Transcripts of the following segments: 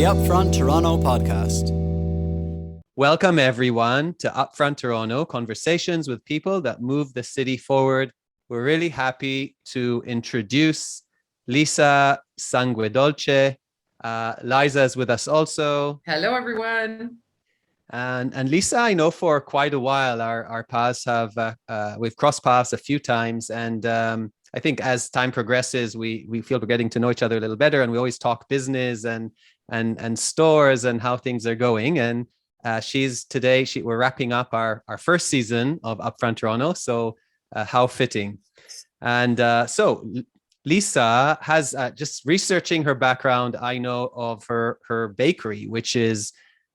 the Upfront Toronto podcast. Welcome, everyone, to Upfront Toronto, conversations with people that move the city forward. We're really happy to introduce Lisa Sanguedolce. Liza is with us also. Hello, everyone. And Lisa, I know for quite a while, our paths have, we've crossed paths a few times. And I think as time progresses, we feel we're getting to know each other a little better. And we always talk business and stores and how things are going. And we're wrapping up our first season of Upfront Toronto. So how fitting. And so Lisa has just researching her background. I know of her bakery, which is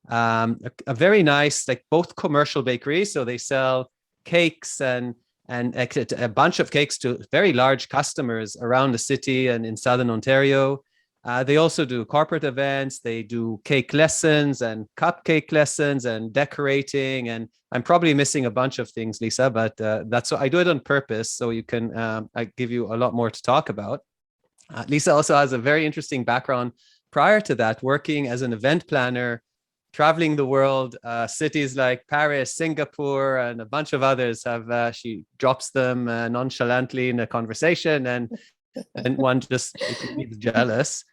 a very nice, like both commercial bakeries. So they sell cakes and a bunch of cakes to very large customers around the city and in Southern Ontario. They also do corporate events. They do cake lessons and cupcake lessons and decorating. And I'm probably missing a bunch of things, Lisa, but that's what I do it on purpose. So you can, I give you a lot more to talk about. Lisa also has a very interesting background prior to that, working as an event planner, traveling the world, cities like Paris, Singapore, and a bunch of others have, she drops them nonchalantly in a conversation and one just gets jealous.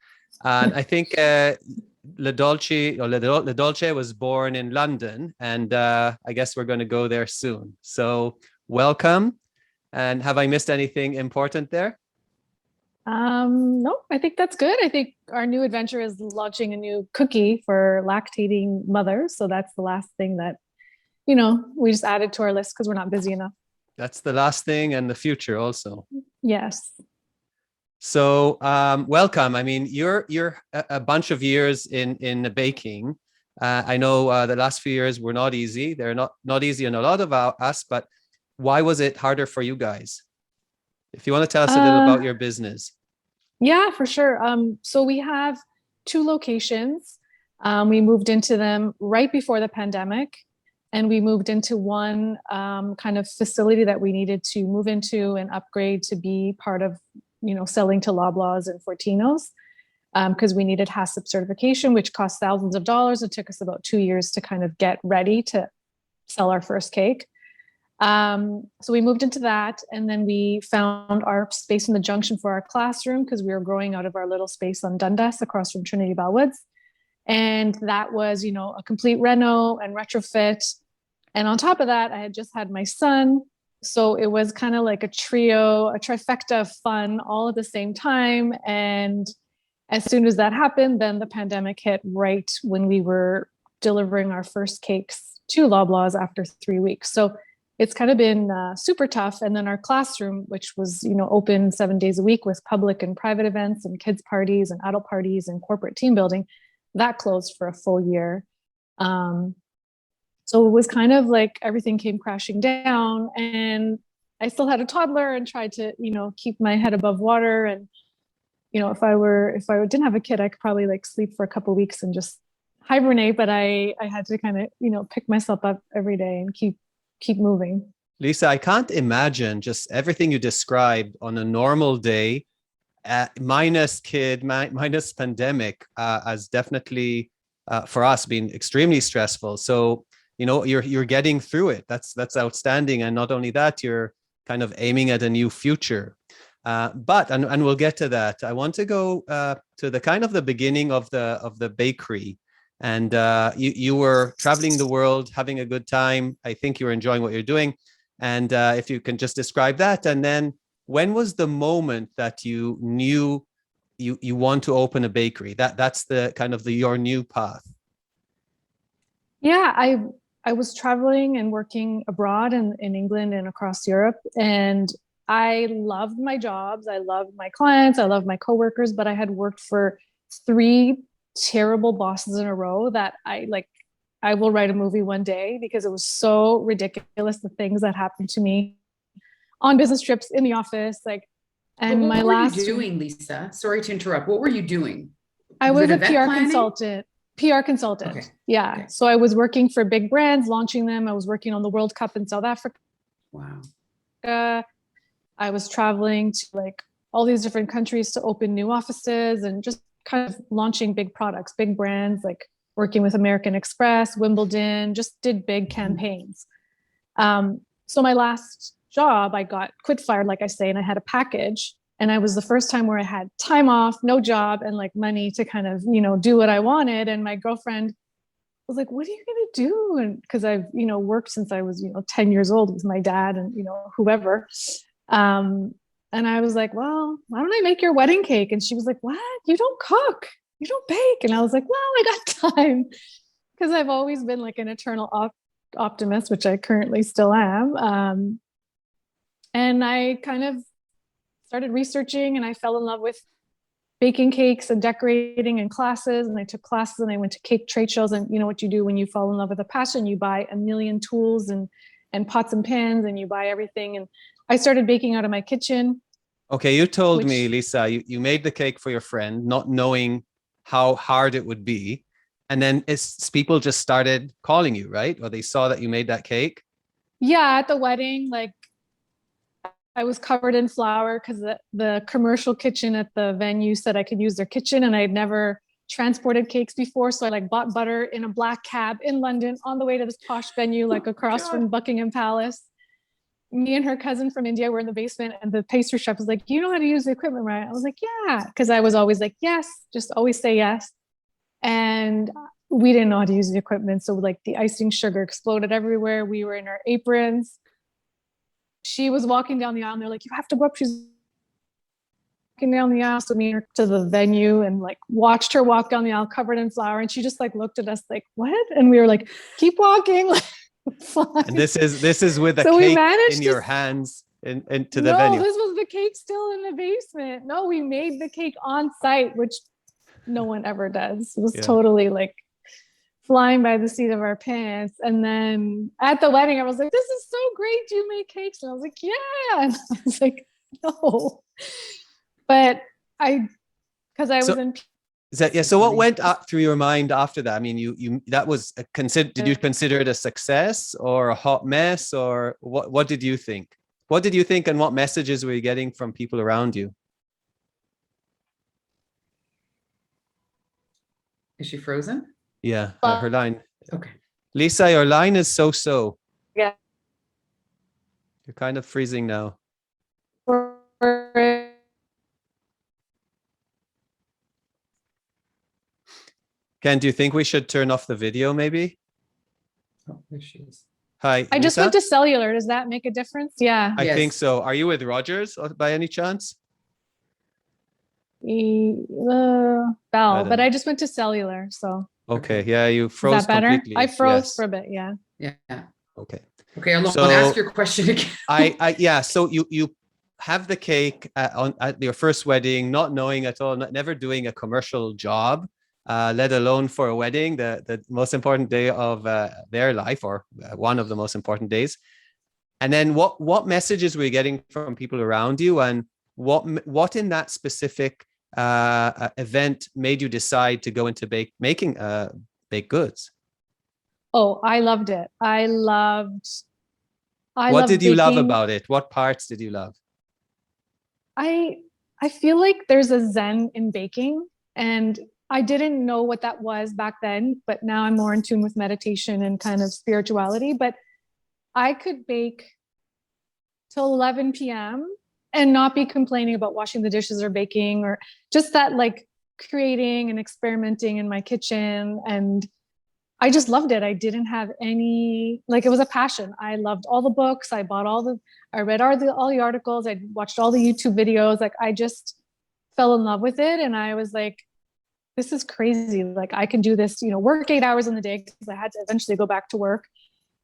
And I think Le Dolce was born in London, and I guess we're going to go there soon. So welcome. And have I missed anything important there? No, I think that's good. I think our new adventure is launching a new cookie for lactating mothers. So that's the last thing that, we just added to our list because we're not busy enough. That's the last thing and the future also. Yes. So welcome. I mean, you're a bunch of years in the baking. I know the last few years were not easy. They're not easy on a lot of us, but why was it harder for you guys? If you want to tell us a little about your business. Yeah, for sure. So we have 2 locations. We moved into them right before the pandemic, and we moved into one kind of facility that we needed to move into and upgrade to be part of, selling to Loblaws and Fortinos, because we needed HACCP certification, which cost thousands of dollars. It took us about 2 years to kind of get ready to sell our first cake. So we moved into that, and then we found our space in the Junction for our classroom because we were growing out of our little space on Dundas across from Trinity Bellwoods. And that was, a complete reno and retrofit. And on top of that, I had just had my son. So it was kind of like a trifecta of fun all at the same time. And as soon as that happened, then the pandemic hit right when we were delivering our first cakes to Loblaws after 3 weeks. So it's kind of been super tough. And then our classroom, which was, open 7 days a week with public and private events and kids parties and adult parties and corporate team building, that closed for a full year. So it was kind of like everything came crashing down, and I still had a toddler and tried to, keep my head above water. And, if I didn't have a kid, I could probably sleep for a couple of weeks and just hibernate. But I had to kind of, pick myself up every day and keep moving. Lisa, I can't imagine just everything you described on a normal day, minus kid, minus pandemic, has definitely for us been extremely stressful. So, you're getting through it. That's outstanding. And not only that, you're kind of aiming at a new future. But we'll get to that. I want to go to the kind of the beginning of the bakery. And you were traveling the world, having a good time. I think you were enjoying what you're doing. And if you can just describe that. And then when was the moment that you knew you want to open a bakery? That's the kind of your new path. Yeah, I was traveling and working abroad in England and across Europe. And I loved my jobs. I loved my clients. I loved my coworkers. But I had worked for 3 terrible bosses in a row that I will write a movie one day because it was so ridiculous, the things that happened to me on business trips, in the office. And what were you doing, Lisa? Sorry to interrupt. What were you doing? I was a PR consultant. Okay. Yeah. Okay. So I was working for big brands, launching them. I was working on the World Cup in South Africa. Wow. I was traveling to all these different countries to open new offices and just kind of launching big products, big brands, like working with American Express, Wimbledon, just did big campaigns. So my last job, I got quit fired, like I say, and I had a package. And I was the first time where I had time off, no job, and like money to kind of, do what I wanted. And my girlfriend was like, what are you going to do? And because I've, worked since I was, 10 years old with my dad and, whoever. And I was like, well, why don't I make your wedding cake? And she was like, what? You don't cook, you don't bake. And I was like, well, I got time, because I've always been like an eternal optimist, which I currently still am. And I kind of started researching, and I fell in love with baking cakes and decorating and classes. And I took classes, and I went to cake trade shows. And you know what you do when you fall in love with a passion, you buy a million tools and pots and pans, and you buy everything. And I started baking out of my kitchen. Okay, you told me, Lisa, you made the cake for your friend, not knowing how hard it would be. And then people just started calling you, right? Or they saw that you made that cake? Yeah, at the wedding, like I was covered in flour because the commercial kitchen at the venue said I could use their kitchen, and I had never transported cakes before. So I like bought butter in a black cab in London on the way to this posh venue, like across from Buckingham Palace. Me and her cousin from India were in the basement, and the pastry chef was like, you know how to use the equipment, right? I was like, yeah, because I was always like, yes, just always say yes. And we didn't know how to use the equipment. So like the icing sugar exploded everywhere. We were in our aprons. She was walking down the aisle, and they're like, you have to go up. She's walking down the aisle. So me and her to the venue, and like watched her walk down the aisle covered in flour. And she just like looked at us like, what? And we were like, keep walking. And this is with a so cake in your hands into the venue. No, this was the cake still in the basement. No, we made the cake on site, which no one ever does. It was totally like flying by the seat of our pants. And then at the wedding, I was like, this is so great. Do you make cakes? And I was like, yeah. And I was like, no. But because I was in. So what went up through your mind after that? I mean, that was did you consider it a success or a hot mess, or what did you think? What did you think, and what messages were you getting from people around you? Is she frozen? Yeah, her line. Okay. Lisa, your line is so. Yeah. You're kind of freezing now. Ken, do you think we should turn off the video maybe? Oh, there she is. Hi, I just went to cellular. Does that make a difference? Yeah. I think so. Are you with Rogers by any chance? Bell, but I just went to cellular. So. Okay. Yeah, you froze. Is that better? Completely. I froze for a bit. Yeah. Yeah. Okay. Okay, I'll ask your question again. Yeah. So you have the cake at your first wedding, not knowing at all, never doing a commercial job. Let alone for a wedding, the most important day of their life, or one of the most important days. And then what messages were you getting from people around you, and what in that specific event made you decide to go into making baked goods? Oh, I loved it. What did you love about it? What parts did you love? I feel like there's a zen in baking, and I didn't know what that was back then, but now I'm more in tune with meditation and kind of spirituality. But I could bake till 11 p.m. and not be complaining about washing the dishes or baking, or just that like creating and experimenting in my kitchen. And I just loved it. I didn't have any, like, it was a passion. I loved all the books. I read all the articles. I watched all the YouTube videos. Like, I just fell in love with it. And I was like, this is crazy. Like, I can do this, work 8 hours in the day, because I had to eventually go back to work,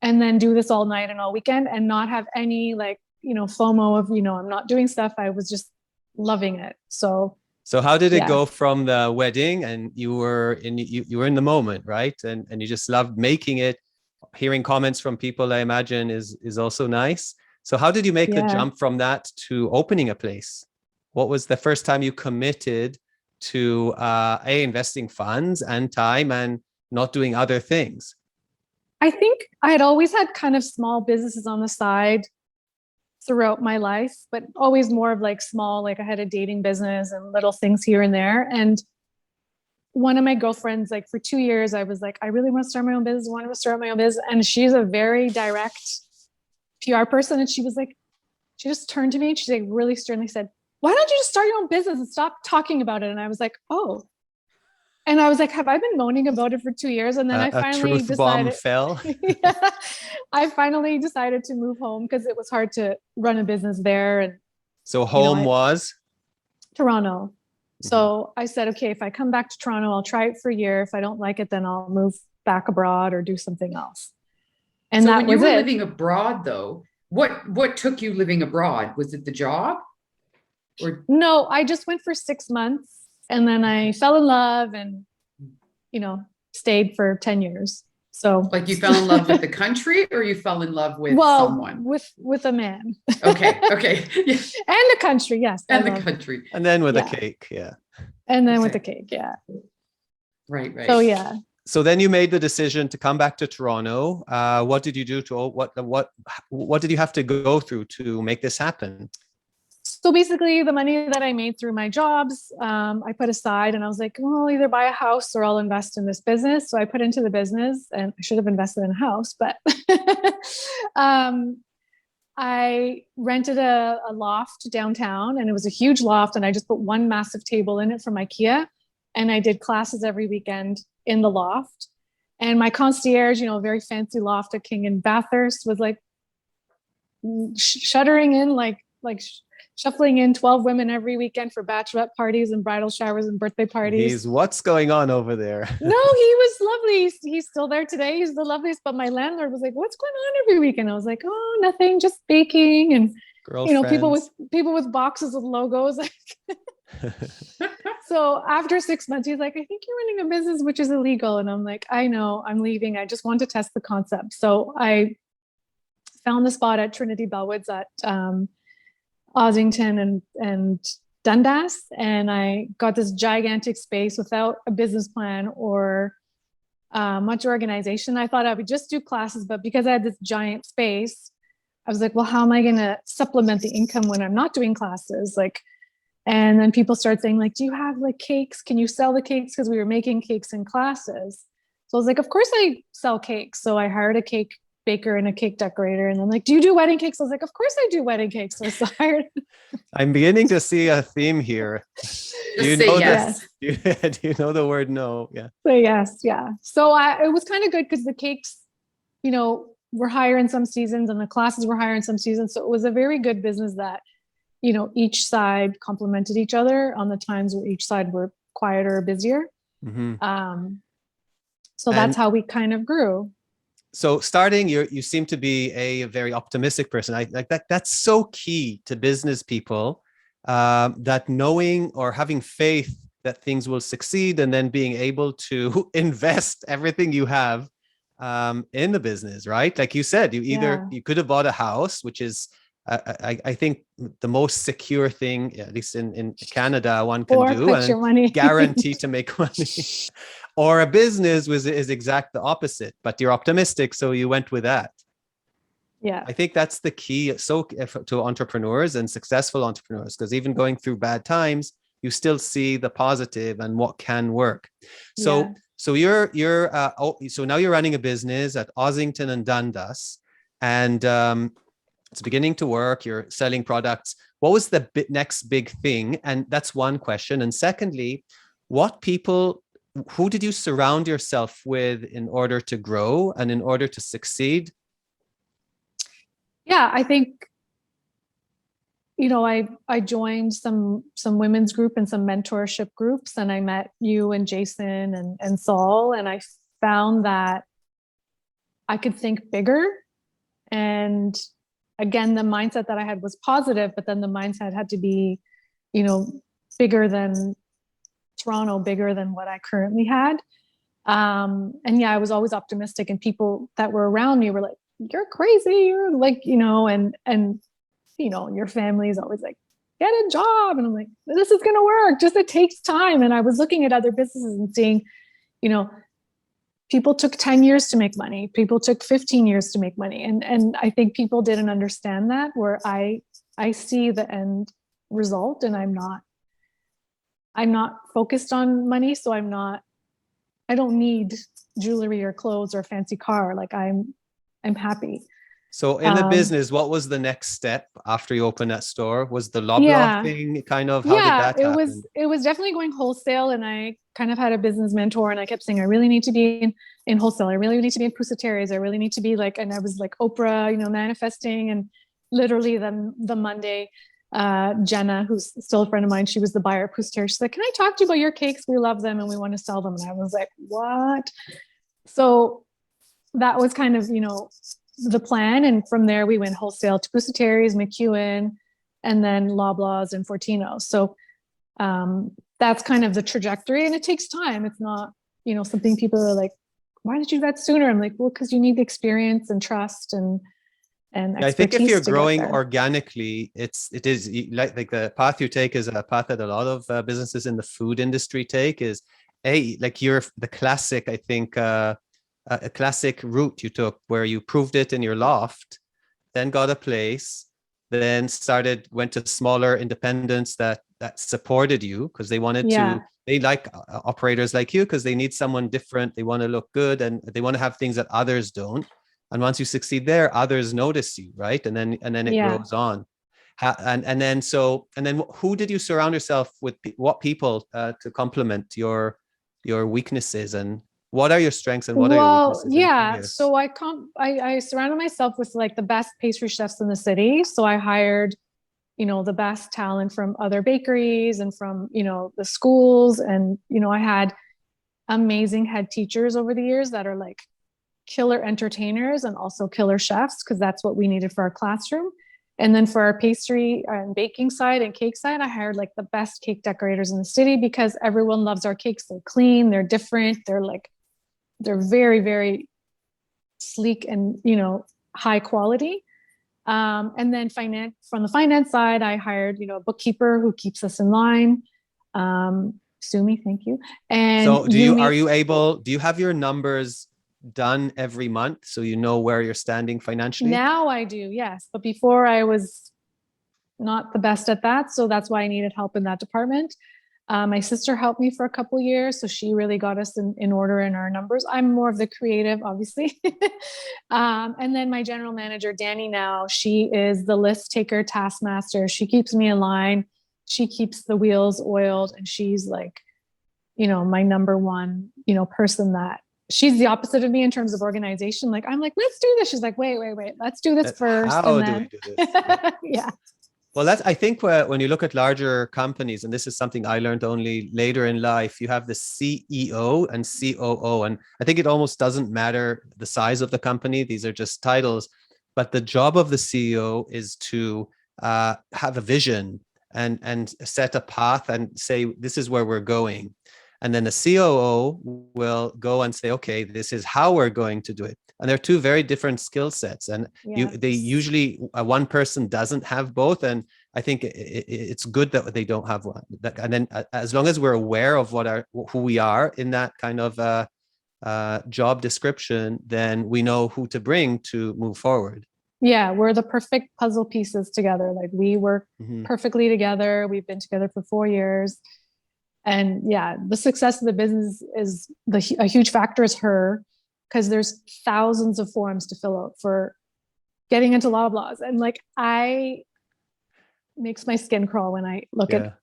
and then do this all night and all weekend, and not have any like, FOMO of, I'm not doing stuff. I was just loving it. So how did it go from the wedding, and you were in the moment, right? And you just loved making it. Hearing comments from people, I imagine, is also nice. So how did you make the jump from that to opening a place? What was the first time you committed to investing funds and time and not doing other things? I think I had always had kind of small businesses on the side throughout my life, but always more of like small, like I had a dating business and little things here and there. And one of my girlfriends, like for 2 years, I was like, I really want to start my own business. I want to start my own business. And she's a very direct PR person. And she was like, she just turned to me and she like really sternly said, why don't you just start your own business and stop talking about it? And I was like, oh. And I was like, have I been moaning about it for 2 years? And then I finally truth bomb fell. Yeah, I finally decided to move home because it was hard to run a business there. And So home was? Toronto. So I said, okay, if I come back to Toronto, I'll try it for a year. If I don't like it, then I'll move back abroad or do something else. And so that when was you were it. living abroad, though, what took you living abroad? Was it the job? Or No, I just went for 6 months and then I fell in love and, stayed for 10 years. So like you fell in love with the country or you fell in love with someone? With a man. Okay. Yeah. And the country, yes. And the country. And then with a cake, yeah. And then with the cake, yeah. Right. So yeah. So then you made the decision to come back to Toronto. What did you do what did you have to go through to make this happen? So basically the money that I made through my jobs, I put aside and I was like, well, I'll either buy a house or I'll invest in this business. So I put into the business and I should have invested in a house, but I rented a loft downtown and it was a huge loft and I just put one massive table in it from IKEA and I did classes every weekend in the loft. And my concierge, a very fancy loft at King and Bathurst was like shuttering in like shuffling in 12 women every weekend for bachelorette parties and bridal showers and birthday parties. What's going on over there? No, he was lovely. He's still there today. He's the loveliest. But my landlord was like, what's going on every weekend? I was like, oh, nothing, just baking. And, people with boxes of logos. So after 6 months, he's like, I think you're running a business, which is illegal. And I'm like, I know, I'm leaving. I just want to test the concept. So I found the spot at Trinity Bellwoods at, Ossington and Dundas, and I got this gigantic space without a business plan or much organization. I thought I would just do classes, but because I had this giant space, I was like, well, how am I going to supplement the income when I'm not doing classes? And then people started saying like, do you have like cakes? Can you sell the cakes? Because we were making cakes in classes. So I was like, of course I sell cakes. So I hired a cake baker and a cake decorator. And then like, do you do wedding cakes? I was like, of course I do wedding cakes. So I hired. I'm beginning to see a theme here. Do you know the word no? Yeah. So yes. Yeah. So it was kind of good because the cakes, were higher in some seasons and the classes were higher in some seasons. So it was a very good business that, each side complemented each other on the times where each side were quieter or busier. Mm-hmm. So that's how we kind of grew. So starting, you seem to be a very optimistic person. I like that. That's so key to business people, that knowing or having faith that things will succeed and then being able to invest everything you have in the business, right? Like you said, you could have bought a house, which is, I think the most secure thing, at least in Canada, one can do, and guarantee to make money. Or a business is exact the opposite, but you're optimistic, so you went with that. Yeah, I think that's the key. So to entrepreneurs and successful entrepreneurs, because even going through bad times, you still see the positive and what can work. So so so now you're running a business at Ossington and Dundas, and it's beginning to work. You're selling products. What was the next big thing? And that's one question. And secondly, who did you surround yourself with in order to grow and in order to succeed? Yeah, I think, I joined some women's group and some mentorship groups, and I met you and Jason and Saul, and I found that I could think bigger. And again, the mindset that I had was positive, but then the mindset had to be, bigger than Toronto, bigger than what I currently had. And yeah, I was always optimistic, and people that were around me were like, you're crazy. You're like, and your family is always like, get a job. And I'm like, this is going to work. Just, it takes time. And I was looking at other businesses and seeing, people took 10 years to make money. People took 15 years to make money. And I think people didn't understand that, where I see the end result, and I'm not focused on money. So I'm not I don't need jewelry or clothes or a fancy car. Like I'm happy. So in the business, what was the next step after you opened that store? Was the Loblaw thing kind of, how did that happen? It was definitely going wholesale. And I kind of had a business mentor and I kept saying, I really need to be in wholesale. I really need to be in pusaterias. I really need to be like, and I was like Oprah, manifesting. And literally the Monday, Jenna, who's still a friend of mine, she was the buyer at pusateria. She's like, can I talk to you about your cakes? We love them and we want to sell them. And I was like, what? So that was kind of, the plan. And from there we went wholesale to pusaterias, McEwen, and then Loblaws and Fortino. So that's kind of the trajectory, and it takes time. It's not, something people are like, why did you do that sooner? I'm like, well, because you need the experience and trust and I think if you're growing organically, it is like the path you take is a path that a lot of businesses in the food industry take. Is like you're the classic, I think, a classic route you took where you proved it in your loft, then got a place, then went to smaller independents that supported you because they wanted to, they like operators like you because they need someone different. They want to look good and they want to have things that others don't. And once you succeed there, others notice you, right? And then it grows on. And then who did you surround yourself with? What people to complement your weaknesses, and what are your strengths and what are your weaknesses? Yeah. So I surrounded myself with like the best pastry chefs in the city. So I hired, the best talent from other bakeries and from, the schools. And, I had amazing head teachers over the years that are like killer entertainers and also killer chefs, because that's what we needed for our classroom. And then for our pastry and baking side and cake side, I hired like the best cake decorators in the city because everyone loves our cakes. They're clean, they're different, they're very, very sleek and, high quality. And then from the finance side, I hired, a bookkeeper who keeps us in line. Sumi, thank you. And so do you have your numbers done every month so you know where you're standing financially? Now I do, yes. But before I was not the best at that. So that's why I needed help in that department. My sister helped me for a couple of years. So she really got us in order in our numbers. I'm more of the creative, obviously. And then my general manager, Danny, now she is the list taker, taskmaster. She keeps me in line. She keeps the wheels oiled. And she's like, my number one, person that she's the opposite of me in terms of organization. Like, I'm like, let's do this. She's like, wait, let's do this first. How do we do this? Yeah. Well, I think when you look at larger companies, and this is something I learned only later in life, you have the CEO and COO. And I think it almost doesn't matter the size of the company. These are just titles. But the job of the CEO is to have a vision and set a path and say, this is where we're going. And then the COO will go and say, okay, this is how we're going to do it. And they're two very different skill sets. And they usually, one person doesn't have both. And I think it's good that they don't have one. And then as long as we're aware of who we are in that kind of job description, then we know who to bring to move forward. Yeah, we're the perfect puzzle pieces together. Like we work perfectly together. We've been together for 4 years. And yeah, the success of the business is a huge factor is her, because there's thousands of forms to fill out for getting into Loblaws. And like, makes my skin crawl when I look at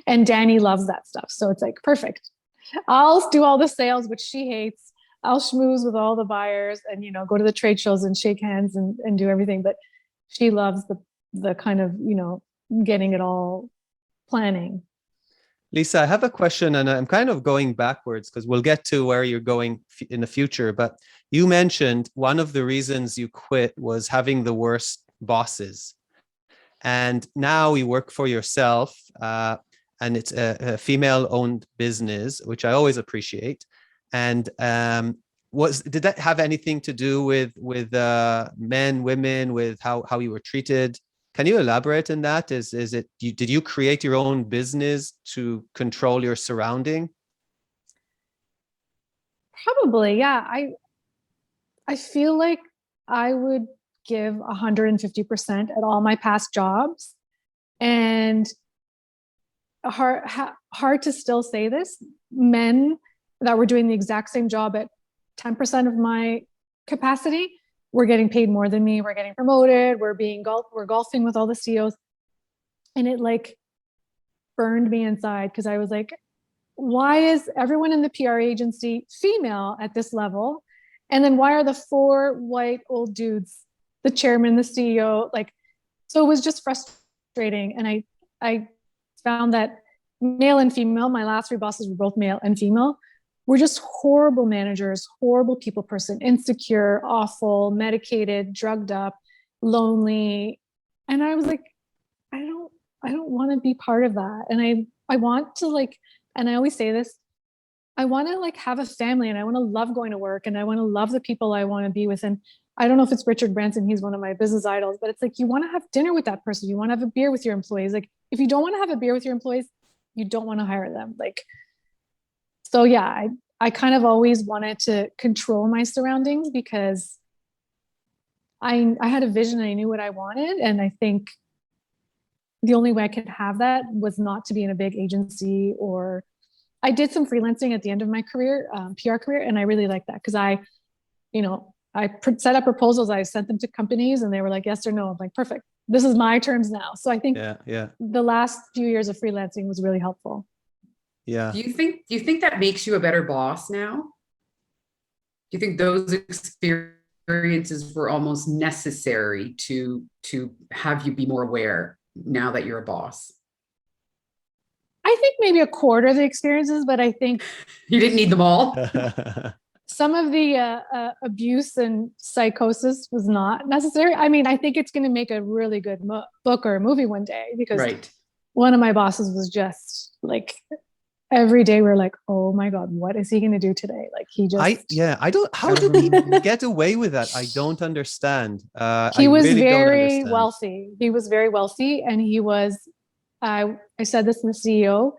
and Danny loves that stuff. So it's like, perfect. I'll do all the sales, which she hates. I'll schmooze with all the buyers and, go to the trade shows and shake hands and do everything. But she loves the kind of, getting it all planning. Lisa, I have a question, and I'm kind of going backwards because we'll get to where you're going in the future. But you mentioned one of the reasons you quit was having the worst bosses. And now you work for yourself, and it's a female-owned business, which I always appreciate. And did that have anything to do with men, women, with how you were treated? Can you elaborate on that? Did you create your own business to control your surrounding? Probably, yeah. I feel like I would give 150% at all my past jobs, and hard to still say this. Men that were doing the exact same job at 10% of my capacity were getting paid more than me. We're getting promoted. We're golfing with all the CEOs. And it like burned me inside because I was like, why is everyone in the PR agency female at this level? And then why are the 4 white old dudes, the chairman, the CEO, like, so it was just frustrating. And I found that male and female, my last 3 bosses were both male and female, were just horrible managers, horrible people person, insecure, awful, medicated, drugged up, lonely. And I was like, I don't want to be part of that. And I want to like, and I always say this, I want to like have a family and I want to love going to work and I want to love the people I want to be with. And I don't know if it's Richard Branson, he's one of my business idols, but it's like, you want to have dinner with that person. You want to have a beer with your employees. Like if you don't want to have a beer with your employees, you don't want to hire them. Like, so yeah, I kind of always wanted to control my surroundings because I had a vision and I knew what I wanted. And I think the only way I could have that was not to be in a big agency. Or I did some freelancing at the end of my career, PR career. And I really liked that because I set up proposals. I sent them to companies and they were like, yes or no. I'm like, perfect. This is my terms now. So I think the last few years of freelancing was really helpful. Yeah. Do you think that makes you a better boss now? Do you think those experiences were almost necessary to have you be more aware now that you're a boss? I think maybe a quarter of the experiences, but I think you didn't need them all. Some of the abuse and psychosis was not necessary. I mean, I think it's going to make a really good book or a movie one day because one of my bosses was just like, every day we're like, oh my God, what is he going to do today? Like he just, how do people get away with that? I don't understand. He was very wealthy. He was very wealthy. And he was, I said this to the CEO,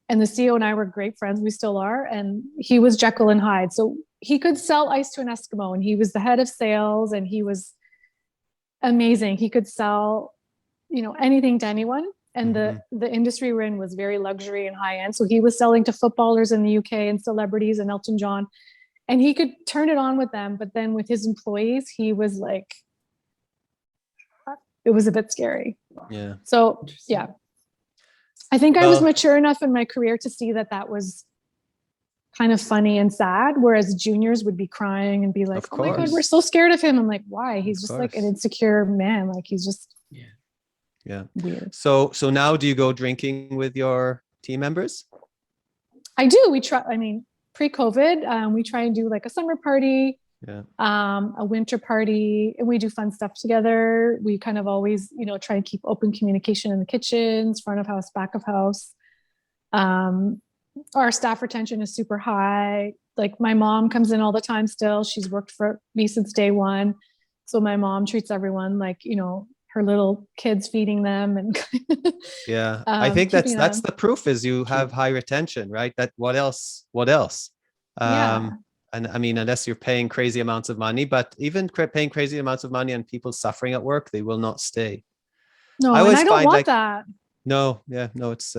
and the CEO and I were great friends. We still are. And he was Jekyll and Hyde. So he could sell ice to an Eskimo and he was the head of sales and he was amazing. He could sell, anything to anyone. And the industry we're in was very luxury and high end. So he was selling to footballers in the UK and celebrities and Elton John, and he could turn it on with them. But then with his employees, he was like, it was a bit scary. Yeah. So yeah, I think I was mature enough in my career to see that was kind of funny and sad. Whereas juniors would be crying and be like, oh my God, we're so scared of him. I'm like, why? He's just like an insecure man. Like he's just, yeah. Weird. So now do you go drinking with your team members? I do. We try, pre-COVID, we try and do like a summer party, a winter party, and we do fun stuff together. We kind of always, try and keep open communication in the kitchens, front of house, back of house. Our staff retention is super high. Like my mom comes in all the time still. She's worked for me since day one. So my mom treats everyone like, her little kids, feeding them. And I think that's the proof is you have high retention, right? That what else? And I mean, unless you're paying crazy amounts of money, but even paying crazy amounts of money and people suffering at work, they will not stay. No, I don't want that. No, it's,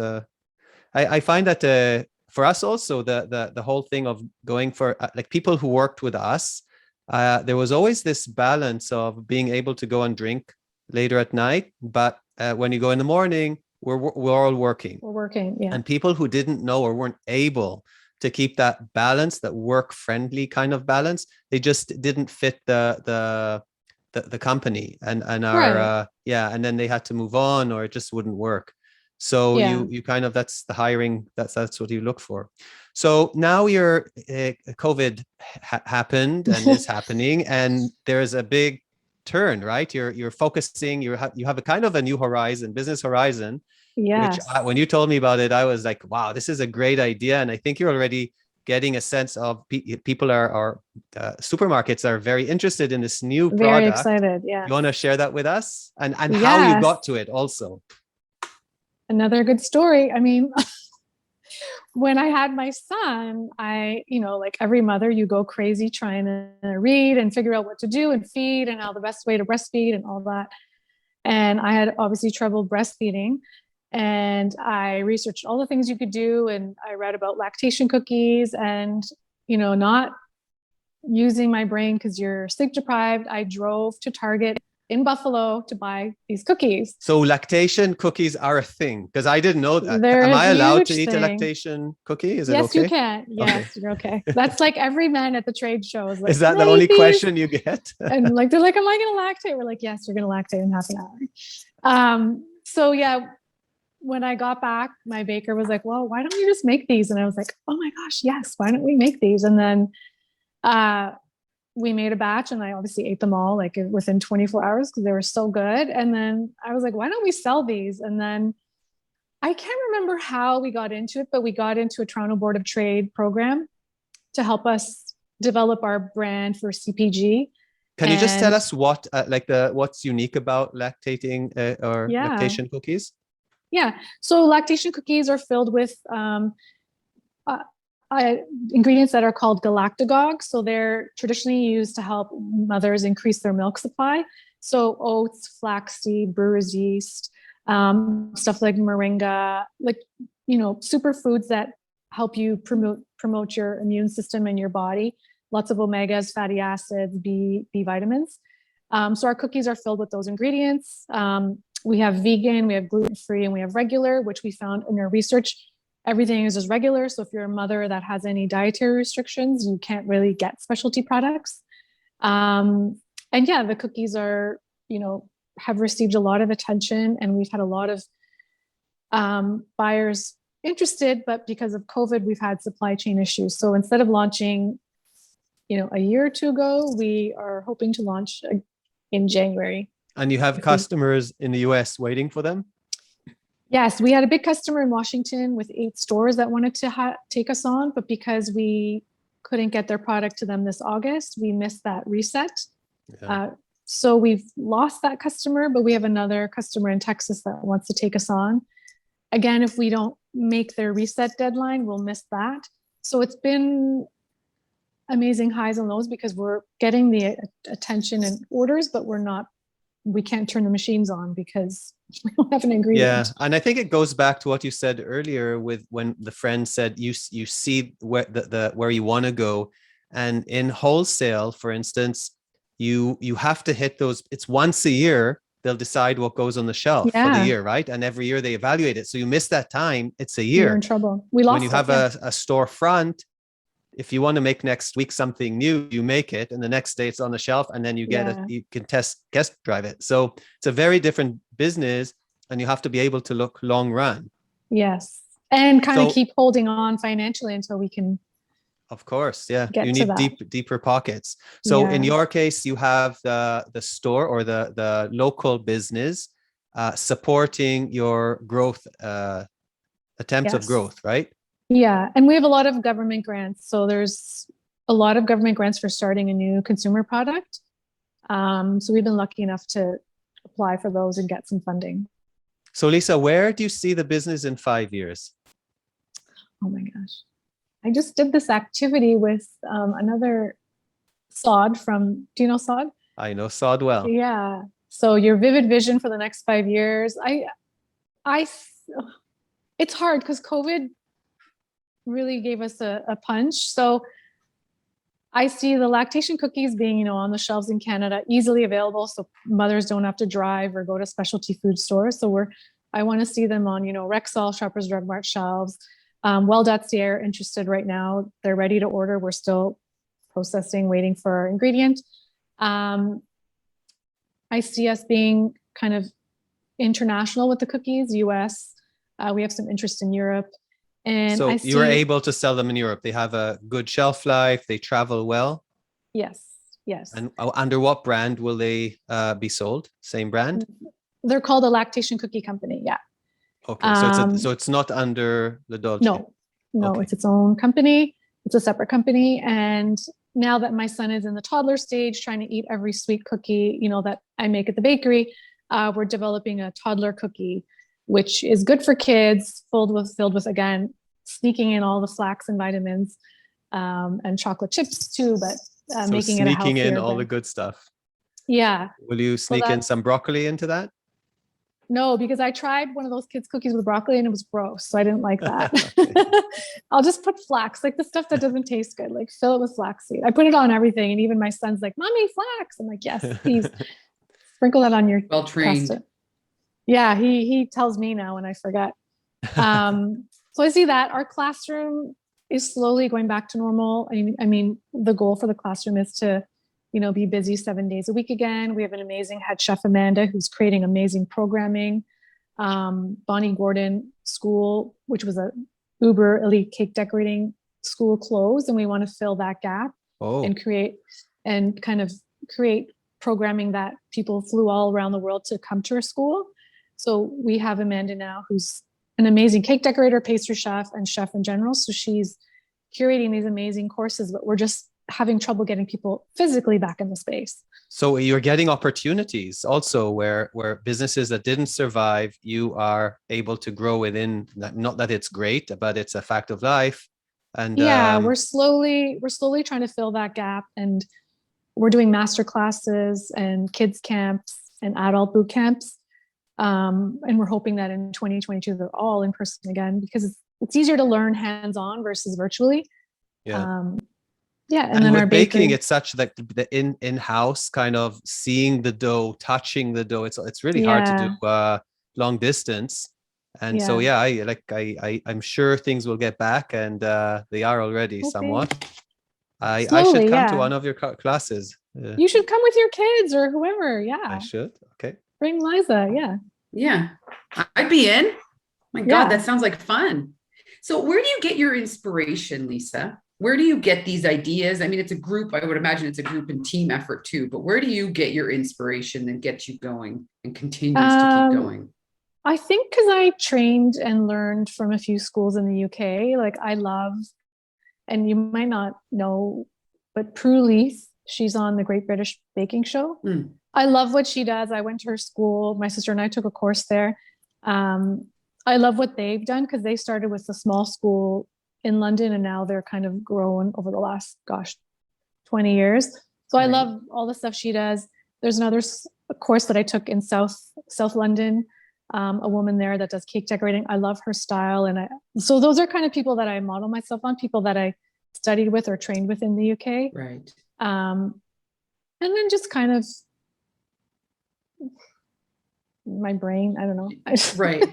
I find that for us also, the whole thing of going for like people who worked with us, there was always this balance of being able to go and drink later at night, but when you go in the morning, we're all working. We're working, yeah. And people who didn't know or weren't able to keep that balance, that work-friendly kind of balance, they just didn't fit the company and our and then they had to move on or it just wouldn't work. So you kind of, that's the hiring, that's what you look for. So now your COVID happened and is happening, and there's a big turn, right? You're focusing, you have a kind of a new horizon, business horizon. Yes. Which when you told me about it, I was like, wow, this is a great idea. And I think you're already getting a sense of people are supermarkets are very interested in this new product. Very excited. Yeah. You want to share that with us and how you got to it also? Another good story. I mean, when I had my son, I, like every mother, you go crazy trying to read and figure out what to do and feed and how the best way to breastfeed and all that. And I had obviously trouble breastfeeding. And I researched all the things you could do, and I read about lactation cookies, and, not using my brain because you're sleep deprived. I drove to Target in Buffalo to buy these cookies. So lactation cookies are a thing, because I didn't know that. They're Am a I allowed to huge eat a thing. lactation cookie? Is it Yes, okay? you can. Yes, you're okay. That's like every man at the trade show is like, Is that "Can the I only eat these?" question you get? And like, they're like, "Am I going to lactate?" We're like, "Yes, you're going to lactate in half an hour." So yeah, when I got back, my baker was like, "Well, why don't you just make these?" And I was like, "Oh my gosh, yes, why don't we make these?" And then we made a batch, and I obviously ate them all like within 24 hours because they were so good. And then I was like, "Why don't we sell these?" And then I can't remember how we got into it, but we got into a Toronto Board of Trade program to help us develop our brand for CPG. Can you just tell us what, what's unique about lactating or lactation cookies? Yeah. So lactation cookies are filled with ingredients that are called galactagogues. So they're traditionally used to help mothers increase their milk supply. So oats, flaxseed, brewer's yeast, stuff like moringa, superfoods that help you promote your immune system and your body. Lots of omegas, fatty acids, B vitamins. So our cookies are filled with those ingredients. We have vegan, we have gluten-free, and we have regular, which we found in our research. Everything is just regular. So if you're a mother that has any dietary restrictions, you can't really get specialty products. And yeah, the cookies are, have received a lot of attention, and we've had a lot of buyers interested, but because of COVID, we've had supply chain issues. So instead of launching, a year or two ago, we are hoping to launch in January. And you have customers in the US waiting for them? Yes, we had a big customer in Washington with 8 stores that wanted to take us on, but because we couldn't get their product to them this August, we missed that reset. Yeah. So we've lost that customer, but we have another customer in Texas that wants to take us on. Again, if we don't make their reset deadline, we'll miss that. So it's been amazing highs and lows because we're getting the attention and orders, but we can't turn the machines on because we don't have an ingredient. Yeah, and I think it goes back to what you said earlier with when the friend said you see where where you want to go, and in wholesale, for instance, you have to hit those. It's once a year they'll decide what goes on the shelf for the year, right? And every year they evaluate it. So you miss that time, it's a year. You're in trouble. We lost when you have a storefront. If you want to make next week something new, you make it, and the next day it's on the shelf, and then you get it. You can test drive it. So it's a very different business, and you have to be able to look long run. Yes, and kind of keep holding on financially until we can. Of course, yeah. You need deeper pockets. So in your case, you have the store or the local business supporting your growth attempts of growth, right? Yeah, and we have a lot of government grants. So there's a lot of government grants for starting a new consumer product. So we've been lucky enough to apply for those and get some funding. So Lisa, where do you see the business in 5 years? Oh my gosh. I just did this activity with another Sod from, do you know Sod? I know Sod well. Yeah. So your vivid vision for the next 5 years. It's hard because COVID really gave us a punch. So I see the lactation cookies being, on the shelves in Canada, easily available. So mothers don't have to drive or go to specialty food stores. So I want to see them on, Rexall, Shoppers Drug Mart shelves. Well.ca are interested right now. They're ready to order. We're still processing, waiting for our ingredient. I see us being kind of international with the cookies, US. We have some interest in Europe. And so you were able to sell them in Europe. They have a good shelf life. They travel well. Yes. And under what brand will they be sold? Same brand? They're called a lactation cookie company. Yeah. Okay. So it's not under the Dolce. No, It's its own company. It's a separate company. And now that my son is in the toddler stage, trying to eat every sweet cookie, that I make at the bakery, we're developing a toddler cookie, which is good for kids, filled with again, sneaking in all the flax and vitamins, and chocolate chips too, but making it a healthier in all the good stuff. Yeah. Will you sneak in some broccoli into that? No, because I tried one of those kids' cookies with broccoli and it was gross. So I didn't like that. I'll just put flax, like the stuff that doesn't taste good, like fill it with flaxseed. I put it on everything. And even my son's like, Mommy, flax. I'm like, yes, please sprinkle that on your Well trained. pasta. Yeah, he tells me now when I forget. So I see that our classroom is slowly going back to normal. I mean, the goal for the classroom is to, be busy 7 days a week again. We have an amazing head chef, Amanda, who's creating amazing programming. Bonnie Gordon School, which was a uber elite cake decorating school, closed, and we want to fill that gap and create programming that people flew all around the world to come to our school. So we have Amanda now, who's an amazing cake decorator, pastry chef, and chef in general. So she's curating these amazing courses, but we're just having trouble getting people physically back in the space. So you're getting opportunities also where businesses that didn't survive, you are able to grow within. Not that it's great, but it's a fact of life. And yeah, we're slowly trying to fill that gap, and we're doing master classes and kids camps and adult boot camps. And we're hoping that in 2022 they're all in person again, because it's easier to learn hands-on versus virtually. Yeah. And then with our baking, bakery, it's such like the in-house kind of seeing the dough, touching the dough. It's really hard to do long distance. And so I'm sure things will get back, and they are already somewhat. I should come to one of your classes. You should come with your kids or whoever. Yeah, I should. Okay. Bring Liza. Yeah, I'd be in. My God, that sounds like fun. So where do you get your inspiration, Lisa? Where do you get these ideas? I mean, it's a group. I would imagine it's a group and team effort too, but where do you get your inspiration and get you going and continues to keep going? I think because I trained and learned from a few schools in the UK. Like I love, and you might not know, but Prue Leith, she's on the Great British Baking Show. I love what she does. I went to her school. My sister and I took a course there. I love what they've done because they started with a small school in London, and now they're kind of grown over the last, 20 years. So I love all the stuff she does. There's another course that I took in South London, a woman there that does cake decorating. I love her style. And so those are kind of people that I model myself on, people that I studied with or trained with in the UK. Right. And then just kind of my brain, I don't know. Right.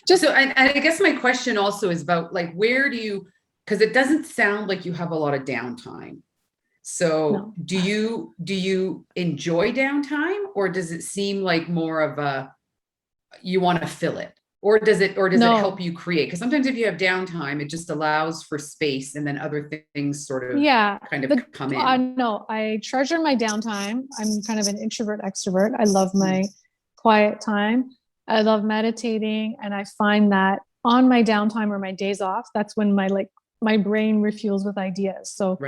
So I guess my question also is about like, where do you, because it doesn't sound like you have a lot of downtime. So do you enjoy downtime, or does it seem like more of you want to fill it, or does it help you create? Because sometimes if you have downtime, it just allows for space, and then other things sort of kind of come in. No, I treasure my downtime. I'm kind of an introvert extrovert. I love my quiet time. I love meditating, and I find that on my downtime or my days off, that's when my brain refuels with ideas. So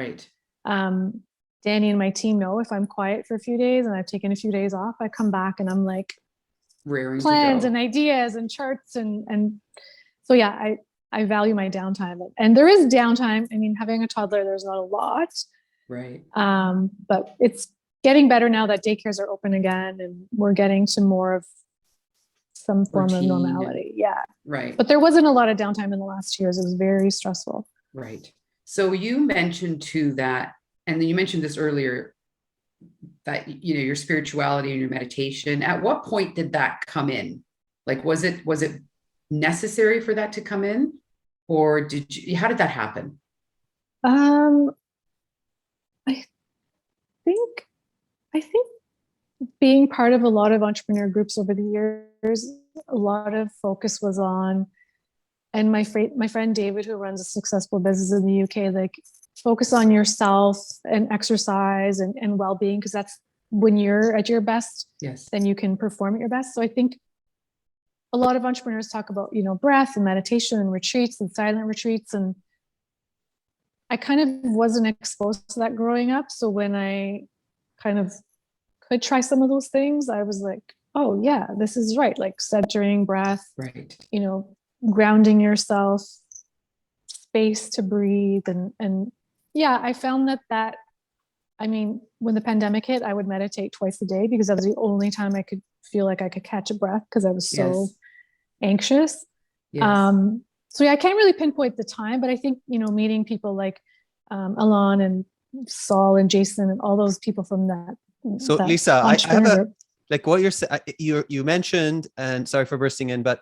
Danny and my team know if I'm quiet for a few days and I've taken a few days off, I come back and I'm like raring plans and ideas and charts and so I value my downtime. And there is downtime. I mean, having a toddler, there's not a lot. Right. But it's getting better now that daycares are open again, and we're getting to more of some form of normality. Yeah. Right. But there wasn't a lot of downtime in the last 2 years. It was very stressful. Right. So you mentioned too that, and then you mentioned this earlier, that, your spirituality and your meditation, at what point did that come in? Like, was it necessary for that to come in, or how did that happen? I think being part of a lot of entrepreneur groups over the years, a lot of focus was on, and my friend David, who runs a successful business in the UK, like focus on yourself and exercise and well-being, because that's when you're at your best, then you can perform at your best. So I think a lot of entrepreneurs talk about, breath and meditation and retreats and silent retreats. And I kind of wasn't exposed to that growing up. So when I kind of could try some of those things, I was like, oh yeah, this is right. Like centering, breath, right. Grounding yourself, space to breathe. And yeah, I found that I mean, when the pandemic hit, I would meditate twice a day because that was the only time I could feel like I could catch a breath because I was so anxious. Yes. So yeah, I can't really pinpoint the time, but I think, meeting people like Alon and Saul and Jason and all those people from that. So that Lisa, I have entrepreneur group. like what you're saying, you mentioned, and sorry for bursting in, but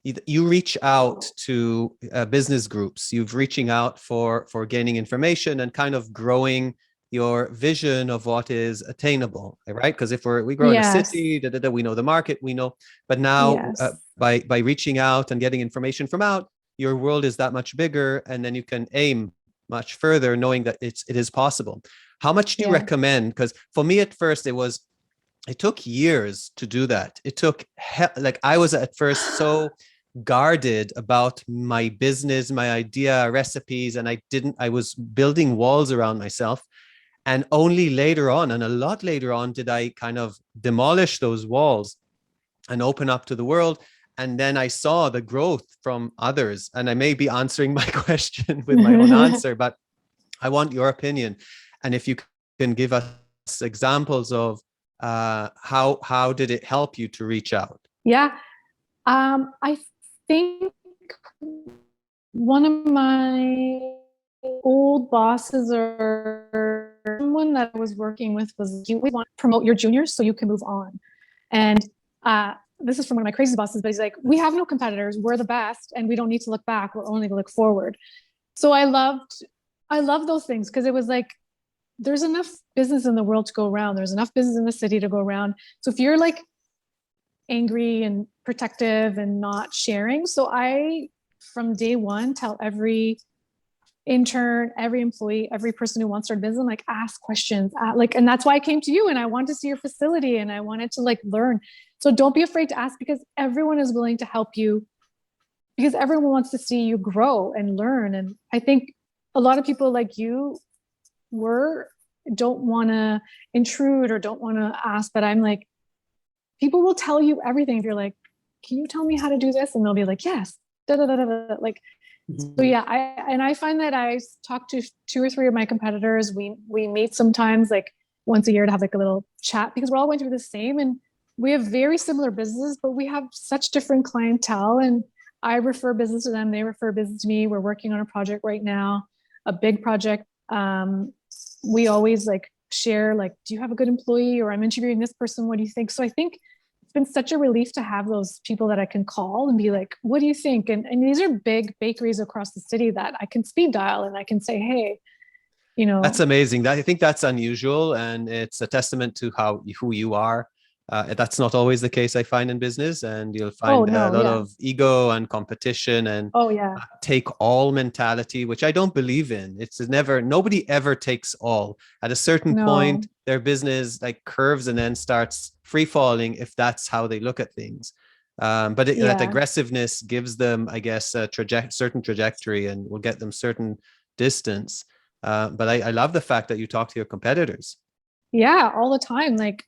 you reach out to business groups. You've reaching out for gaining information and kind of growing your vision of what is attainable, right? Because if we grow in a city, we know the market, we know, but now by reaching out and getting information from out, your world is that much bigger, and then you can aim much further, knowing that it is possible. How much do you recommend? Because for me at first, it took years to do that. It took like I was at first so guarded about my business, my idea, recipes, and I was building walls around myself. And only later on, and a lot later on, did I kind of demolish those walls and open up to the world. And then I saw the growth from others. And I may be answering my question with my own answer, but I want your opinion. And if you can give us examples of how did it help you to reach out? Yeah. I think one of my old bosses or someone that I was working with was, you want to promote your juniors so you can move on. And this is from one of my crazy bosses, but he's like, we have no competitors. We're the best and we don't need to look back. We're only going to look forward. So I love those things because it was like, there's enough business in the world to go around. There's enough business in the city to go around. So if you're like angry and protective and not sharing, so I, from day one, tell every intern, every employee, every person who wants to start a business, I'm like, ask questions, and that's why I came to you, and I wanted to see your facility and I wanted to like learn. So don't be afraid to ask, because everyone is willing to help you, because everyone wants to see you grow and learn. And I think a lot of people like you don't want to intrude or don't want to ask, but I'm like, people will tell you everything. If you're like, can you tell me how to do this? And they'll be like, yes, like, so yeah, I find that I talk to 2 or 3 of my competitors. We meet sometimes like once a year to have like a little chat, because we're all going through the same, and we have very similar businesses, but we have such different clientele, and I refer business to them. They refer business to me. We're working on a project right now, a big project. We always like share, like, do you have a good employee? Or I'm interviewing this person. What do you think? So I think it's been such a relief to have those people that I can call and be like, what do you think? And these are big bakeries across the city that I can speed dial and I can say, hey, That's amazing. I think that's unusual, and it's a testament to who you are. That's not always the case, I find, in business, and you'll find a lot of ego and competition and take all mentality, which I don't believe in. Nobody ever takes all. At a certain point, their business like curves and then starts free falling if that's how they look at things. But that aggressiveness gives them, I guess, a certain trajectory and will get them certain distance. But I love the fact that you talk to your competitors. Yeah, all the time. Like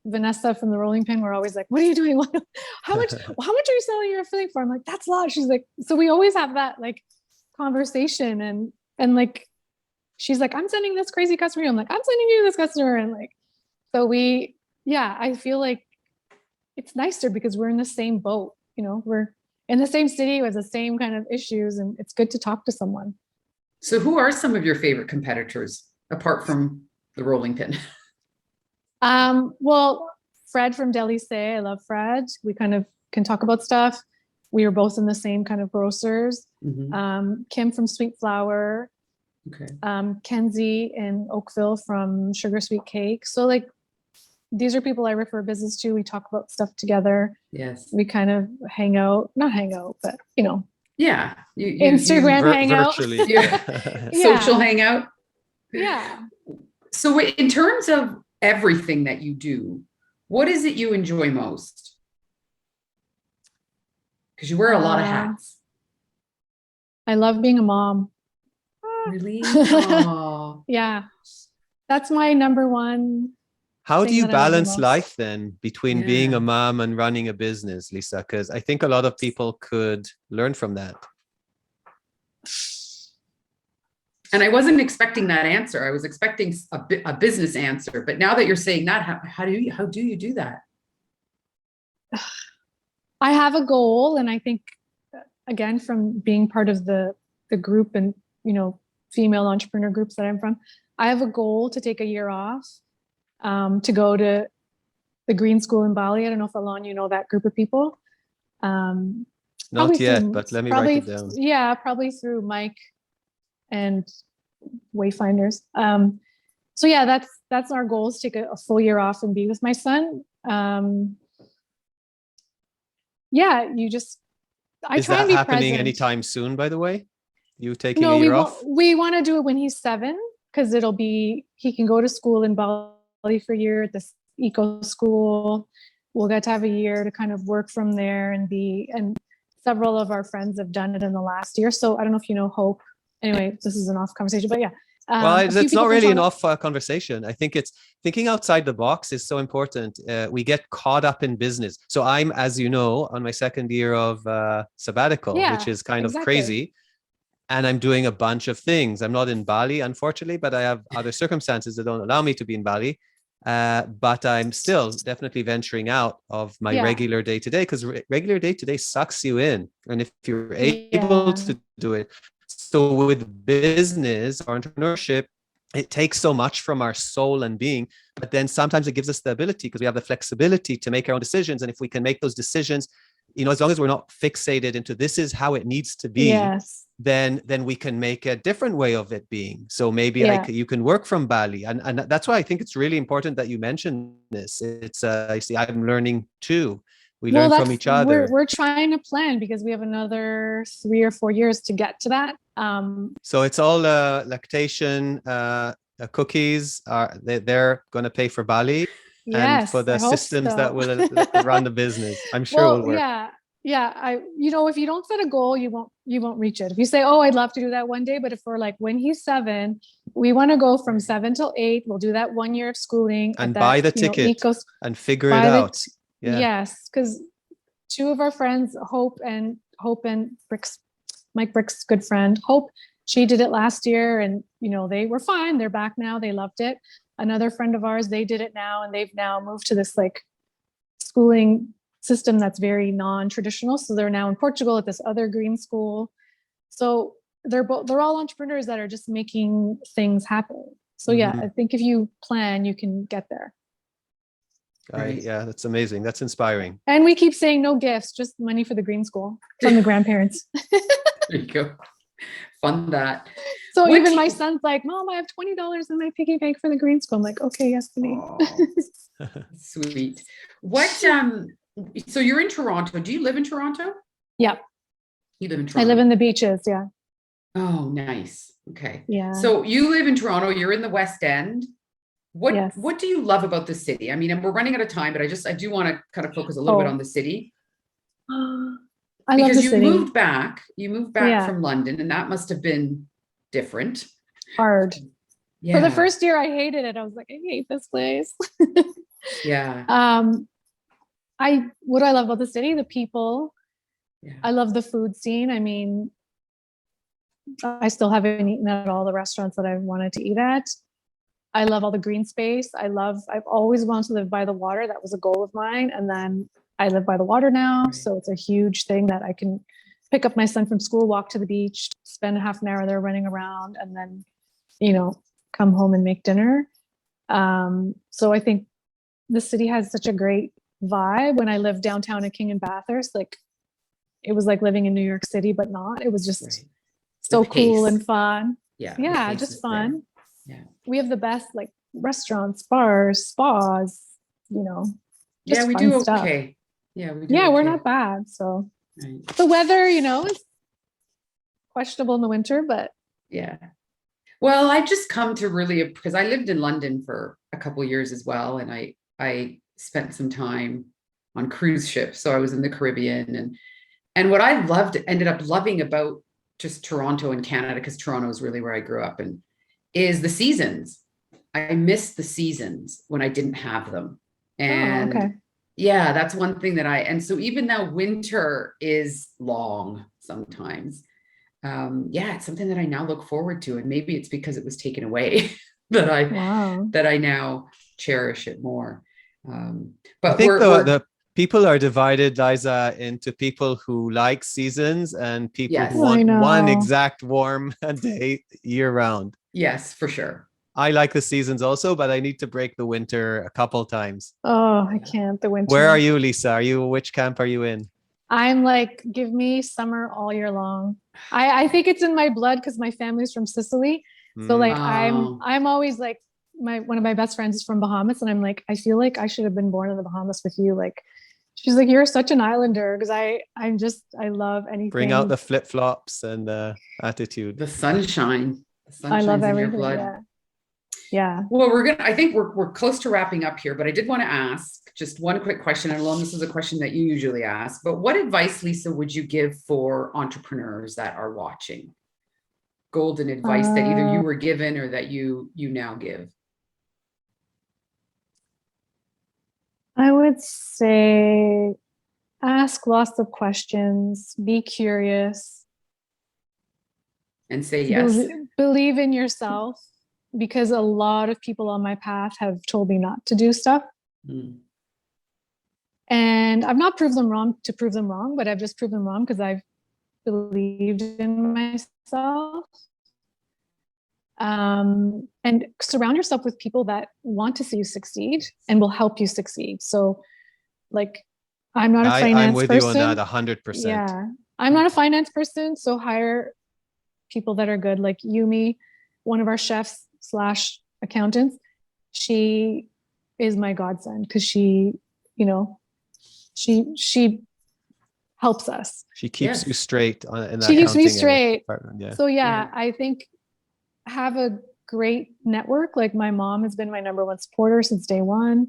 Vanessa from the Rolling Pin, we're always like, what are you doing? How much are you selling your thing for? I'm like, that's a lot. She's like, so we always have that like conversation, and like, she's like, I'm sending this crazy customer. I'm like, I'm sending you this customer. And like, so I feel like it's nicer because we're in the same boat, we're in the same city with the same kind of issues, and it's good to talk to someone. So who are some of your favorite competitors apart from the Rolling Pin? Well, Fred from Delice, I love Fred. We kind of can talk about stuff. We were both in the same kind of grocers. Mm-hmm. Kim from Sweet Flower. Okay. Kenzie in Oakville from Sugar Sweet Cake. So like, these are people I refer business to. We talk about stuff together. Yes. We kind of not hang out, but yeah. Instagram hangout. Virtually. Social hangout. Yeah. So in terms of everything that you do, what is it you enjoy most? Because you wear a lot of hats. I love being a mom. Really? Oh. Yeah. That's my number one. How do you balance life then between being a mom and running a business, Lisa? Because I think a lot of people could learn from that. And I wasn't expecting that answer. I was expecting a business answer. But now that you're saying that, how do you do that? I have a goal, and I think, again, from being part of the group and, female entrepreneur groups that I'm from, I have a goal to take a year off, to go to the Green School in Bali. I don't know if, Alon, you know that group of people. Not yet, but let me write it down. Yeah, probably through Mike and Wayfinders. So yeah, that's our goal, is take a full year off and be with my son. Yeah, I Is try that and be happening present. anytime soon, by the way? You taking No, a year off? we want to do it when he's 7, because he can go to school in Bali for a year at this eco school. We'll get to have a year to kind of work from there and several of our friends have done it in the last year. So I don't know if you know Hope. Anyway, this is an off conversation, but yeah. Well, it's not really an off conversation. I think it's thinking outside the box is so important. We get caught up in business. So I'm, as you know, on my second year of sabbatical, which is kind of crazy. And I'm doing a bunch of things. I'm not in Bali, unfortunately, but I have other circumstances that don't allow me to be in Bali. But I'm still definitely venturing out of my regular day-to-day, because regular day-to-day sucks you in. And if you're able to do it, so with business or entrepreneurship, it takes so much from our soul and being, but then sometimes it gives us the ability, because we have the flexibility to make our own decisions. And if we can make those decisions, as long as we're not fixated into this is how it needs to be, then we can make a different way of it being. So maybe you can work from Bali. And that's why I think it's really important that you mention this. It's I see I'm learning too. We learn from each other. We're trying to plan, because we have another 3 or 4 years to get to that. So it's all lactation cookies. They're going to pay for Bali, and for the systems that will run the business. I'm sure it will work. Yeah. If you don't set a goal, you won't reach it. If you say, "Oh, I'd love to do that one day," but if we're like, when he's 7, we want to go from 7 till 8. We'll do that 1 year of schooling and buy the ticket and figure it out. Yes, because 2 of our friends, Hope and Bricks, Mike Brick's good friend, Hope, she did it last year, and they were fine. They're back now. They loved it. Another friend of ours, they did it now, and they've now moved to this like schooling system that's very non-traditional. So they're now in Portugal at this other green school. So they're all entrepreneurs that are just making things happen. So I think if you plan, you can get there. Yeah, that's amazing. That's inspiring. And we keep saying no gifts, just money for the green school from the grandparents. There you go. Fund that. So even my son's like, "Mom, I have $20 in my piggy bank for the green school." I'm like, "Okay, yes, honey." Sweet. So you're in Toronto. Do you live in Toronto? Yeah. You live in Toronto. I live in the beaches. Yeah. Oh, nice. Okay. Yeah. So you live in Toronto. You're in the West End. What do you love about the city? I mean, and we're running out of time, but I do want to kind of focus a little bit on the city. I love the city. You moved back from London, and that must have been different. Hard. Yeah. For the first year, I hated it. I was like, I hate this place. What do I love about the city? The people. Yeah. I love the food scene. I mean, I still haven't eaten at all the restaurants that I wanted to eat at. I love all the green space. I've always wanted to live by the water. That was a goal of mine. And then I live by the water now. Right. So it's a huge thing that I can pick up my son from school, walk to the beach, spend a half an hour there running around, and then, come home and make dinner. So I think the city has such a great vibe. When I lived downtown at King and Bathurst, it was like living in New York City, but not. It was just so cool and fun. Yeah, just fun. There. Yeah. We have the best restaurants, bars, spas, just we do stuff. Okay. Yeah, we do. Yeah, we're not bad. So the weather, is questionable in the winter, but yeah. Well, I've just come to really, because I lived in London for a couple of years as well, and I spent some time on cruise ships. So I was in the Caribbean, and what I ended up loving about just Toronto and Canada, because Toronto is really where I grew up, and is the seasons. I missed the seasons when I didn't have them. And that's one thing that and so even though winter is long sometimes, yeah, it's something that I now look forward to. And maybe it's because it was taken away that Wow. I now cherish it more. I But think we're the people are divided, Liza, into people who like seasons and people Yes. who I want one know. exact warm day year round. yes, for sure. I like the seasons also, but I need to break the winter a couple times. Oh, I can't. The winter. Where are you, Lisa? Which camp are you in? I'm like, give me summer all year long. I think it's in my blood because my family's from Sicily. So like Oh. I'm always like one of my best friends is from Bahamas, and I'm like, I feel like I should have been born in the Bahamas with you. Like she's like, you're such an islander, because I love anything. Bring out the flip-flops and the attitude. The sunshine. The I love sunshine's in your everything. blood. Yeah. Yeah. Well, I think we're close to wrapping up here, but I did want to ask just one quick question. And Alon, this is a question that you usually ask, but what advice, Lisa, would you give for entrepreneurs that are watching? Golden advice that either you were given or that you now give. I would say ask lots of questions, be curious, And say yes. Believe in yourself, because a lot of people on my path have told me not to do stuff. Mm. And I've not proved them wrong to prove them wrong, but I've just proved them wrong because I've believed in myself. And surround yourself with people that want to see you succeed and will help you succeed. So like, I'm not a finance I'm with person. you on that 100%. Yeah. I'm not a finance person. So hire people that are good. Like Yumi, one of our chefs / accountants, she is my godsend because she, you know, she helps us. She keeps you straight in that. She keeps me accounting straight. department, yeah. So yeah, I think have a great network. Like my mom has been my number one supporter since day one.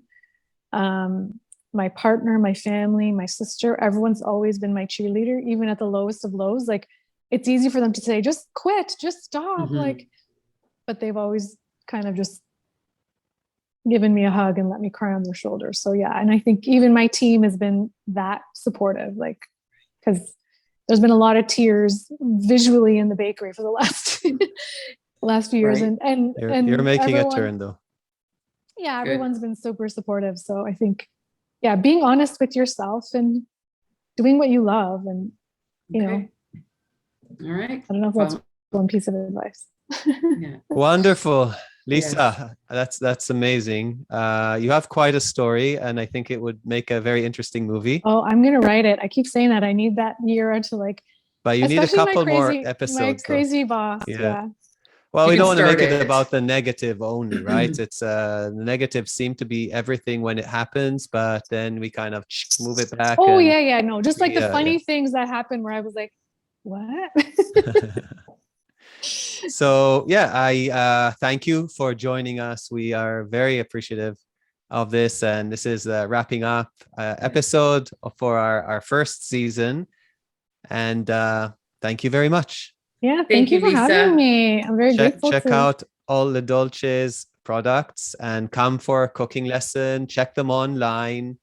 My partner, my family, my sister, everyone's always been my cheerleader, even at the lowest of lows. Like it's easy for them to say, just quit, just stop. Like, but they've always kind of just given me a hug and let me cry on their shoulder. So yeah. And I think even my team has been that supportive, like, because there's been a lot of tears visually in the bakery for the last few years. Right. And You're making everyone, a turn though. Yeah, everyone's been super supportive. So I think, yeah, being honest with yourself and doing what you love, and you know. All right. I don't know if that's one piece of advice. Yeah. Wonderful. Lisa, that's amazing. You have quite a story, and I think it would make a very interesting movie. Oh, I'm gonna write it. I keep saying that. I need that year to like. But you need a couple more episodes. My crazy boss. Yeah. Well, we don't want to make it it about the negative only, right? It's the negatives seem to be everything when it happens, but then we kind of move it back. Oh yeah. No, just like the funny yeah. things that happen where I was like, what? So yeah, I thank you for joining us. We are very appreciative of this, and this is wrapping up episode for our first season. And thank you very much. Yeah, thank you for Lisa. having me. I'm very grateful. Check out all the Dolce's products and come for a cooking lesson. Check them online.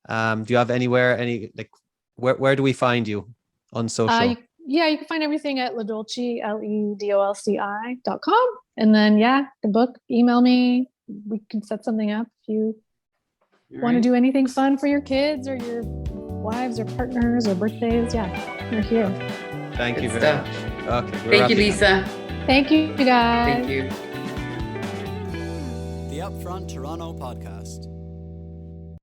Do you have where do we find you on social? You can find everything at ledolci, LEDOLCI.com. And then, the book, email me. We can set something up if you want to do anything fun for your kids or your wives or partners or birthdays. Yeah, we're here. Thank you very much. Okay. Thank you, Lisa. Thank you, guys. Thank you. The Upfront Toronto podcast.